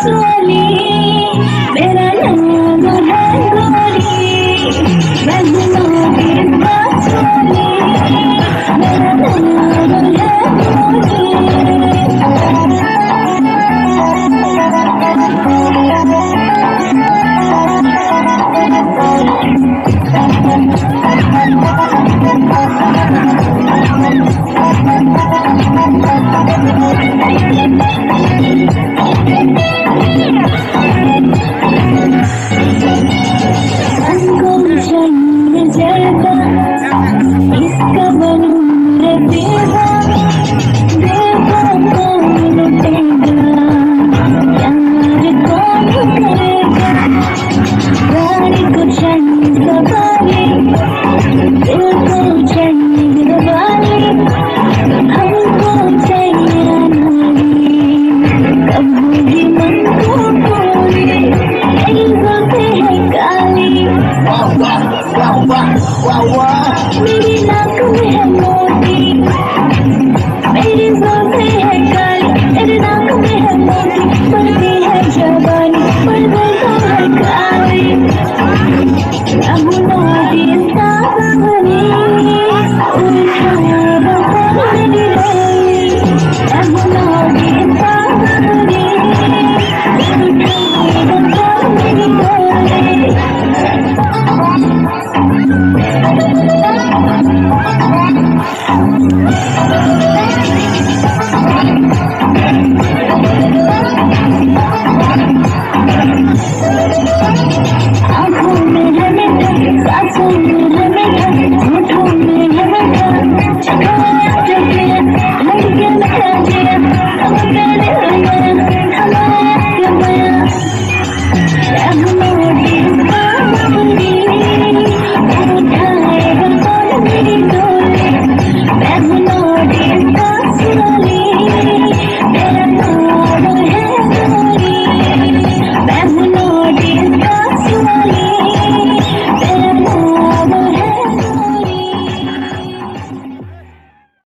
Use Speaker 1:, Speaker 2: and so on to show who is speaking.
Speaker 1: वाली मेरा नाम है गोरी बहनों की पास वाली मेरा नाम है इसका बनूं रे बेवा बेवा कौन लुटेगा प्यार कौन करेगा गाड़ी को चंद वाली दिल को चंद वाली हमको चाहिए नारी कब होगी मन को पूरी इल्ज़ाते है काली मेरी नाक में है मोती मेरी ज़ुल्फ़ें है काली तेरे नाक में है मोती पड़ती है जवानी पर दिल को है काली अब नोटी सावनी उल्टा बता मेरी रोई अब नोटी सावनी उल्टा बता मेरी रोई आँखों में है मिठाई सांसों में